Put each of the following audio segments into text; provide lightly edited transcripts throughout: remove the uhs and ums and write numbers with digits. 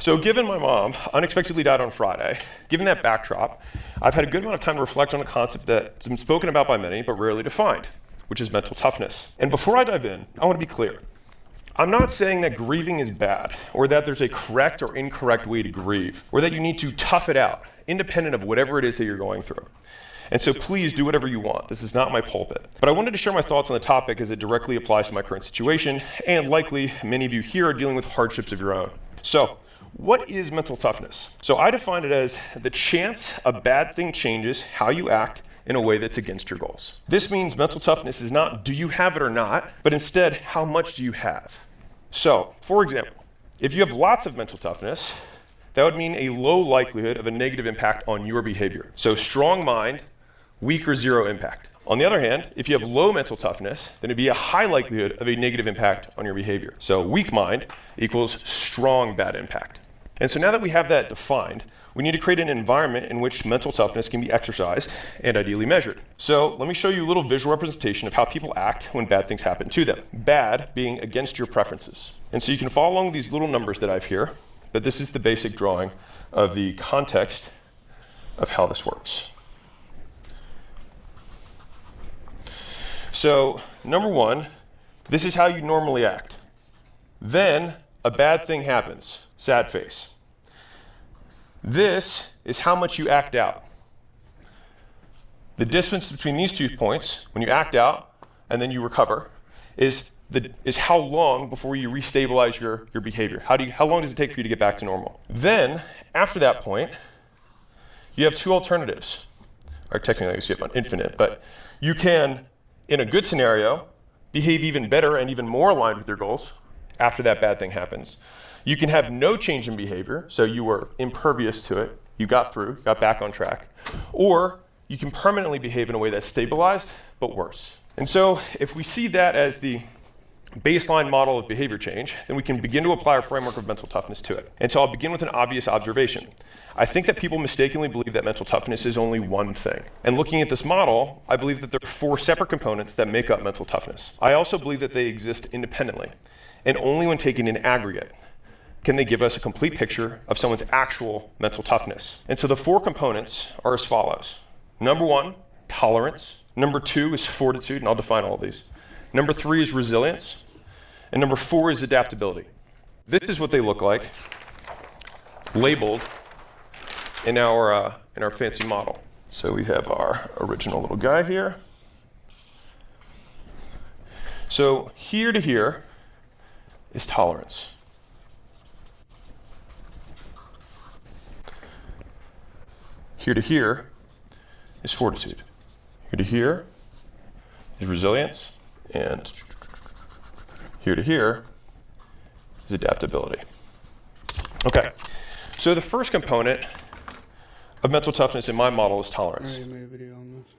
So given my mom unexpectedly died on Friday, given that backdrop, I've had a good amount of time to reflect on a concept that's been spoken about by many but rarely defined, which is mental toughness. And before I dive in, I want to be clear. I'm not saying that grieving is bad, or that there's a correct or incorrect way to grieve, or that you need to tough it out, independent of whatever it is that you're going through. And so please do whatever you want. This is not my pulpit. But I wanted to share my thoughts on the topic as it directly applies to my current situation, and likely many of you here are dealing with hardships of your own. So, what is mental toughness? So I define it as the chance a bad thing changes how you act in a way that's against your goals. This means mental toughness is not do you have it or not, but instead how much do you have? So, for example, if you have lots of mental toughness, that would mean a low likelihood of a negative impact on your behavior. So strong mind, weak or zero impact. On the other hand, if you have low mental toughness, then it'd be a high likelihood of a negative impact on your behavior. So weak mind equals strong bad impact. And so now that we have that defined, we need to create an environment in which mental toughness can be exercised and ideally measured. So let me show you a little visual representation of how people act when bad things happen to them. Bad being against your preferences. And so you can follow along with these little numbers that I have here, but this is the basic drawing of the context of how this works. So number one, this is how you normally act. Then a bad thing happens. Sad face. This is how much you act out. The distance between these 2 points, when you act out and then you recover, is how long before you restabilize your behavior. How long does it take for you to get back to normal? Then, after that point, you have 2 alternatives. Or technically, I guess you have an infinite, but you can, in a good scenario, behave even better and even more aligned with your goals after that bad thing happens. You can have no change in behavior, so you were impervious to it, you got through, got back on track. Or you can permanently behave in a way that's stabilized, but worse. And so if we see that as the baseline model of behavior change, then we can begin to apply our framework of mental toughness to it. And so I'll begin with an obvious observation. I think that people mistakenly believe that mental toughness is only one thing. And looking at this model, I believe that there are 4 separate components that make up mental toughness. I also believe that they exist independently, and only when taken in aggregate can they give us a complete picture of someone's actual mental toughness. And so the 4 components are as follows. Number 1, tolerance. Number 2 is fortitude, and I'll define all of these. Number 3 is resilience. And number 4 is adaptability. This is what they look like, labeled in our fancy model. So we have our original little guy here. So here to here is tolerance. Here to here is fortitude. Here to here is resilience, and here to here is adaptability. Okay, so the first component of mental toughness in my model is tolerance. I already made a video on this.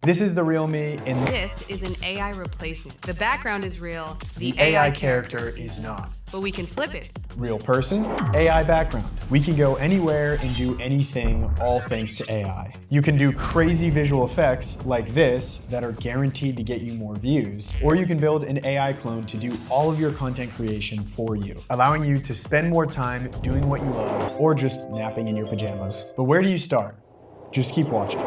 This is the real me, and This is an AI replacement. The background is real, the AI character is not. but we can flip it. Real person, AI background. We can go anywhere and do anything, all thanks to AI. You can do crazy visual effects like this that are guaranteed to get you more views, or you can build an AI clone to do all of your content creation for you, allowing you to spend more time doing what you love, or just napping in your pajamas. But where do you start? Just keep watching.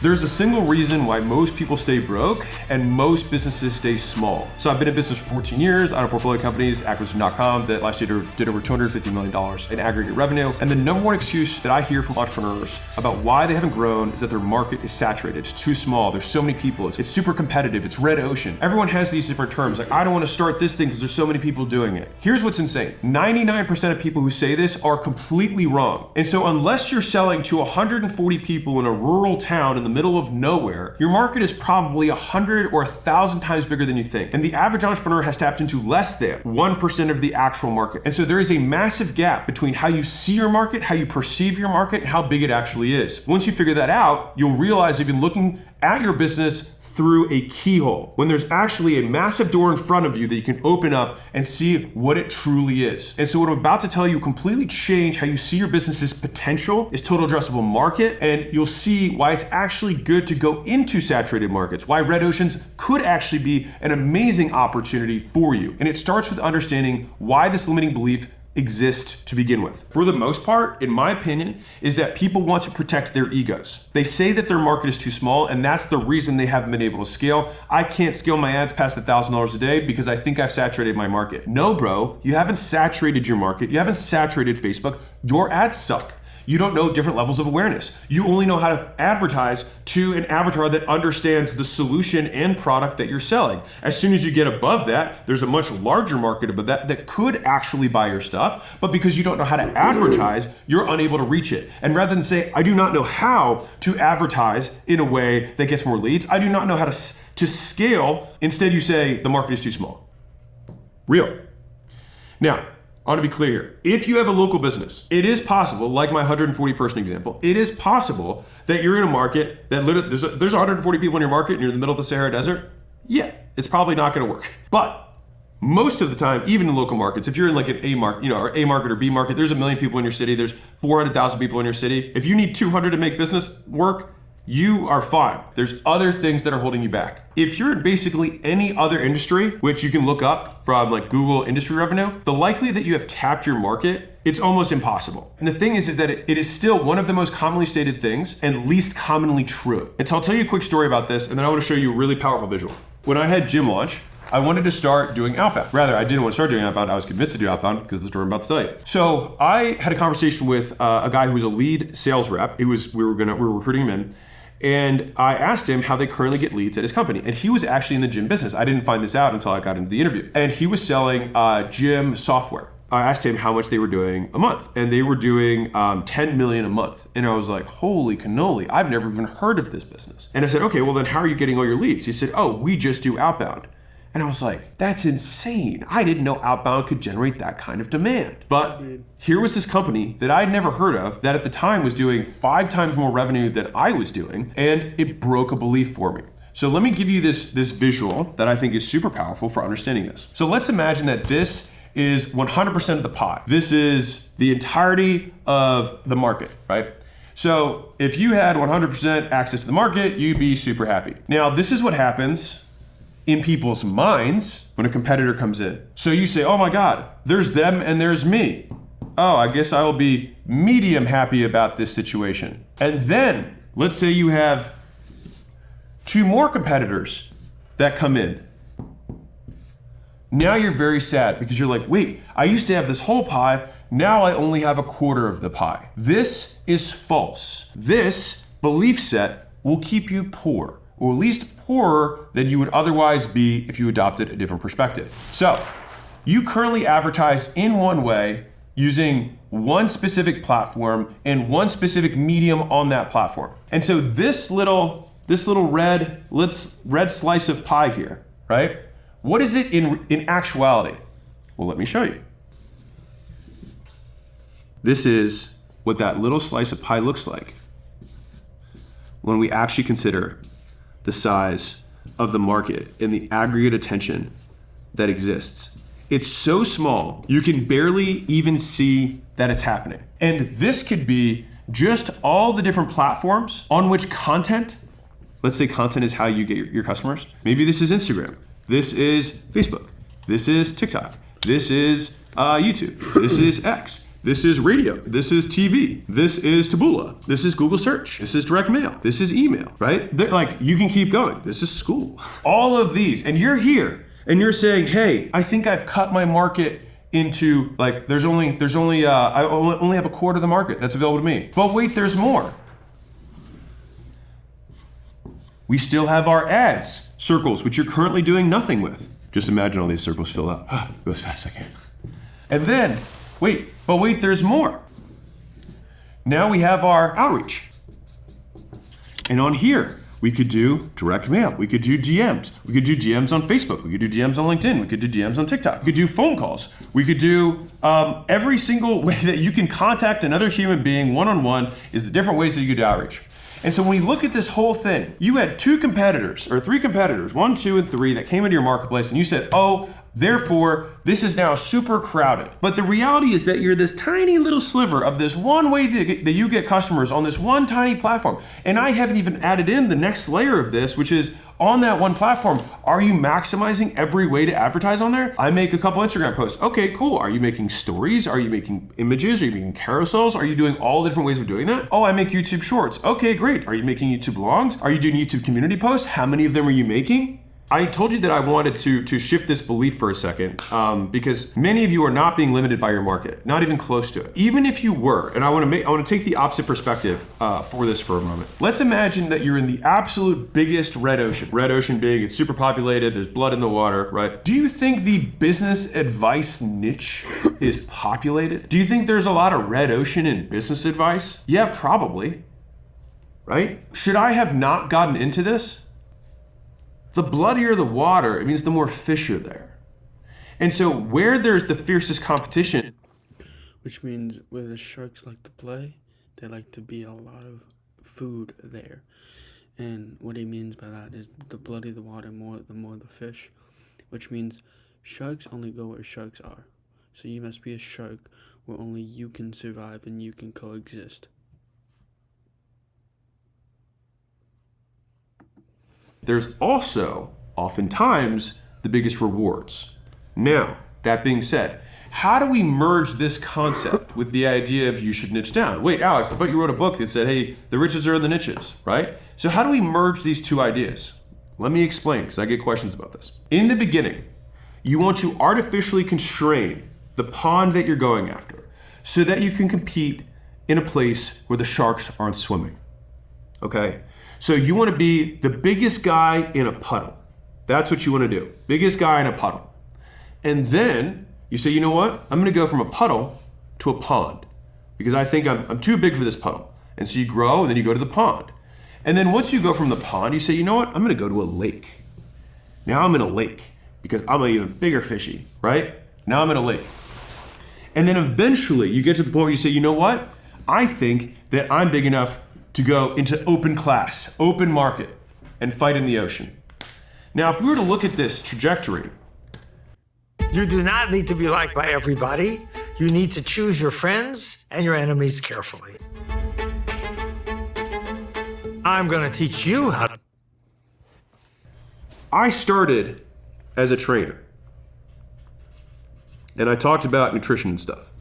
There's a single reason why most people stay broke and most businesses stay small. So I've been in business for 14 years. I own portfolio companies, Acquisition.com, that last year did over $250 million in aggregate revenue. And the number one excuse that I hear from entrepreneurs about why they haven't grown is that their market is saturated. It's too small. There's so many people. It's super competitive. It's red ocean. Everyone has these different terms. Like, I don't want to start this thing because there's so many people doing it. Here's what's insane. 99% of people who say this are completely wrong. And so unless you're selling to 140 people in a rural town in the middle of nowhere, your market is probably 100 or 1,000 times bigger than you think. And the average entrepreneur has tapped into less than 1% of the actual market. And so there is a massive gap between how you see your market, how you perceive your market, and how big it actually is. Once you figure that out, you'll realize you've been looking at your business through a keyhole, when there's actually a massive door in front of you that you can open up and see what it truly is. And so what I'm about to tell you will completely change how you see your business's potential, its total addressable market, and you'll see why it's actually actually good to go into saturated markets, why red oceans could actually be an amazing opportunity for you. And it starts with understanding why this limiting belief exist to begin with. For the most part, in my opinion, is that people want to protect their egos. They say that their market is too small, and that's the reason they haven't been able to scale. I can't scale my ads past $1,000 a day because I think I've saturated my market. No, bro, you haven't saturated your market. You haven't saturated Facebook. Your ads suck. You don't know different levels of awareness. You only know how to advertise to an avatar that understands the solution and product that you're selling. As soon as you get above that, there's a much larger market above that that could actually buy your stuff, but because you don't know how to advertise, you're unable to reach it. And rather than say, I do not know how to advertise in a way that gets more leads, I do not know how to scale, instead you say, the market is too small. Real. Now, I want to be clear here. If you have a local business, it is possible, like my 140 person example, it is possible that you're in a market that literally, there's 140 people in your market and you're in the middle of the Sahara Desert. Yeah, it's probably not going to work. But most of the time, even in local markets, if you're in like an A market, or A market or B market, there's 1 million people in your city, there's 400,000 people in your city. If you need 200 to make business work, you are fine. There's other things that are holding you back. If you're in basically any other industry, which you can look up from like Google industry revenue, the likelihood that you have tapped your market, it's almost impossible. And the thing is that it is still one of the most commonly stated things and least commonly true. And so I'll tell you a quick story about this, and then I want to show you a really powerful visual. When I had Gym Launch, I wanted to start doing outbound. Rather, I didn't want to start doing outbound. I was convinced to do outbound because of the story I'm about to tell you. So I had a conversation with a guy who was a lead sales rep. We were recruiting him in. And I asked him how they currently get leads at his company. And he was actually in the gym business. I didn't find this out until I got into the interview. And he was selling gym software. I asked him how much they were doing a month. And they were doing 10 million a month. And I was like, holy cannoli, I've never even heard of this business. And I said, okay, well then how are you getting all your leads? He said, oh, we just do outbound. And I was like, that's insane. I didn't know outbound could generate that kind of demand. But here was this company that I'd never heard of that at the time was doing 5 times more revenue than I was doing, and it broke a belief for me. So let me give you this visual that I think is super powerful for understanding this. So let's imagine that this is 100% of the pie. This is the entirety of the market, right? So if you had 100% access to the market, you'd be super happy. Now, this is what happens in people's minds when a competitor comes in. So you say, oh my God, there's them and there's me. Oh, I guess I will be medium happy about this situation. And then let's say you have 2 more competitors that come in. Now you're very sad because you're like, wait, I used to have this whole pie. Now I only have a quarter of the pie. This is false. This belief set will keep you poor, or at least poorer than you would otherwise be if you adopted a different perspective. So you currently advertise in one way using one specific platform and one specific medium on that platform. And so this little red slice of pie here, right? What is it in actuality? Well, let me show you. This is what that little slice of pie looks like when we actually consider the size of the market and the aggregate attention that exists. It's so small, you can barely even see that it's happening. And this could be just all the different platforms on which content, let's say content is how you get your customers. Maybe this is Instagram, this is Facebook, this is TikTok, this is YouTube, this is X. This is radio, this is TV, this is Taboola, this is Google search, this is direct mail, this is email, right? Like, you can keep going, this is school. All of these, and you're here, and you're saying, hey, I think I've cut my market into, like, I only have a quarter of the market that's available to me. But wait, there's more. We still have our ads circles, which you're currently doing nothing with. Just imagine all these circles fill up. Go as fast as I can. And then, wait, there's more. Now we have our outreach. And on here, we could do direct mail. We could do DMs. We could do DMs on Facebook. We could do DMs on LinkedIn. We could do DMs on TikTok. We could do phone calls. We could do every single way that you can contact another human being one-on-one is the different ways that you could do outreach. And so when we look at this whole thing, you had 2 competitors or 3 competitors, 1, 2, and 3 that came into your marketplace and you said, oh, Therefore, this is now super crowded. But the reality is that you're this tiny little sliver of this one way that you get customers on this one tiny platform. And I haven't even added in the next layer of this, which is on that one platform, are you maximizing every way to advertise on there? I make a couple Instagram posts. Okay, cool. Are you making stories? Are you making images? Are you making carousels? Are you doing all the different ways of doing that? Oh, I make YouTube shorts. Okay, great. Are you making YouTube blogs? Are you doing YouTube community posts? How many of them are you making? I told you that I wanted to shift this belief for a second because many of you are not being limited by your market, not even close to it. Even if you were, and I want to take the opposite perspective for this for a moment. Let's imagine that you're in the absolute biggest red ocean. Red ocean being it's super populated, there's blood in the water, right? Do you think the business advice niche is populated? Do you think there's a lot of red ocean in business advice? Yeah, probably, right? Should I have not gotten into this? The bloodier the water, it means the more fish are there. And so where there's the fiercest competition, which means where the sharks like to play, there like to be a lot of food there. And what he means by that is the bloodier the water, the more the fish, which means sharks only go where sharks are. So you must be a shark where only you can survive and you can coexist. there's also oftentimes the biggest rewards. Now, that being said, how do we merge this concept with the idea of you should niche down? Wait, Alex, I thought you wrote a book that said, hey, the riches are in the niches, right? So how do we merge these two ideas? Let me explain, because I get questions about this. In the beginning, you want to artificially constrain the pond that you're going after so that you can compete in a place where the sharks aren't swimming, okay? So you want to be the biggest guy in a puddle. That's what you want to do, biggest guy in a puddle. And then you say, you know what? I'm going to go from a puddle to a pond because I think I'm too big for this puddle. And so you grow and then you go to the pond. And then once you go from the pond, you say, you know what? I'm going to go to a lake. Now I'm in a lake because I'm an even bigger fishy, right? Now I'm in a lake. And then eventually you get to the point where you say, you know what? I think that I'm big enough to go into open class, open market, and fight in the ocean. Now, if we were to look at this trajectory, you do not need to be liked by everybody. You need to choose your friends and your enemies carefully. I'm going to teach you how to. I started as a trainer. And I talked about nutrition and stuff.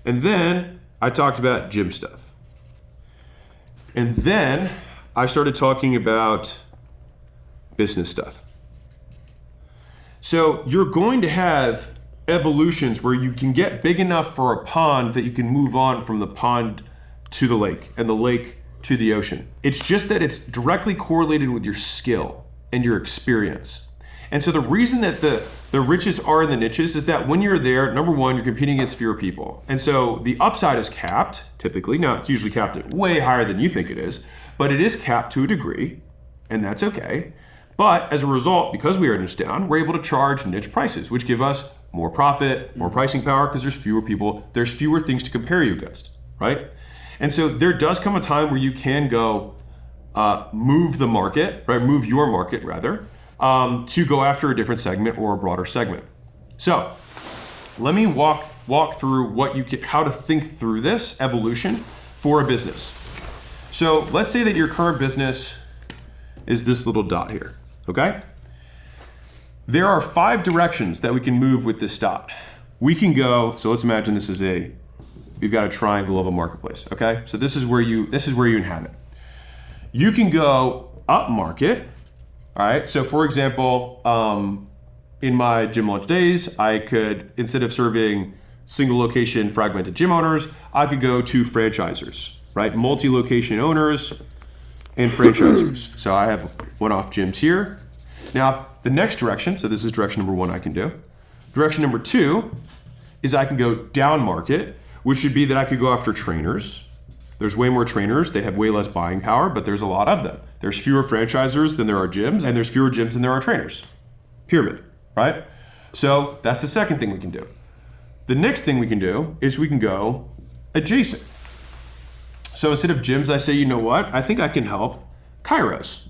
And then I talked about gym stuff. And then I started talking about business stuff. So you're going to have evolutions where you can get big enough for a pond that you can move on from the pond to the lake and the lake to the ocean. It's just that it's directly correlated with your skill and your experience. And so the reason that the riches are in the niches is that when you're there, number one, you're competing against fewer people. And so the upside is capped, typically. Now, it's usually capped at way higher than you think it is, but it is capped to a degree, and that's okay. But as a result, because we are niche down, we're able to charge niche prices, which give us more profit, more pricing power, because there's fewer people, there's fewer things to compare you against, right? And so there does come a time where you can go move the market, right? Move your market rather, to go after a different segment or a broader segment. So let me walk through what you can, how to think through this evolution for a business. So let's say that your current business is this little dot here, okay? There are 5 directions that we can move with this dot. We can go, so let's imagine this is we've got a triangle of a marketplace, okay? So this is where you inhabit. You can go up market, all right? So for example, in my gym lunch days, I could, instead of serving single location fragmented gym owners, I could go to franchisors, right? Multi-location owners and franchisors. So I have one-off gyms here. Now, the next direction, so this is direction number 1 I can do. Direction number 2 is I can go down market, which would be that I could go after trainers. There's way more trainers. They have way less buying power, but there's a lot of them. There's fewer franchisors than there are gyms, and there's fewer gyms than there are trainers. Pyramid, right? So that's the second thing we can do. The next thing we can do is we can go adjacent. So instead of gyms, I say, you know what? I think I can help chiros.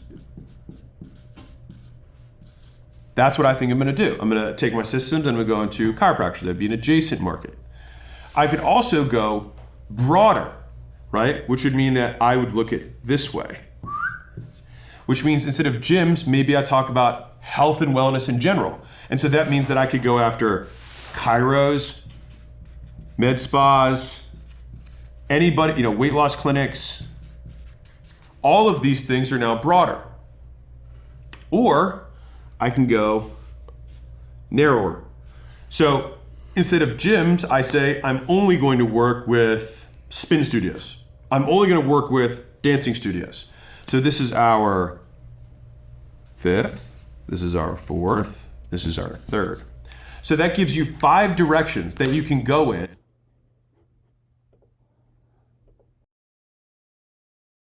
That's what I think I'm going to do. I'm going to take my systems and I'm going to go into chiropractic. That'd be an adjacent market. I could also go broader, right? Which would mean that I would look at this way. Which means instead of gyms, maybe I talk about health and wellness in general. And so that means that I could go after chiros, med spas, anybody, weight loss clinics. All of these things are now broader. Or I can go narrower. So instead of gyms, I say I'm only going to work with spin studios. I'm only going to work with dancing studios. So this is our 5th, this is our 4th, this is our 3rd. So that gives you 5 directions that you can go in.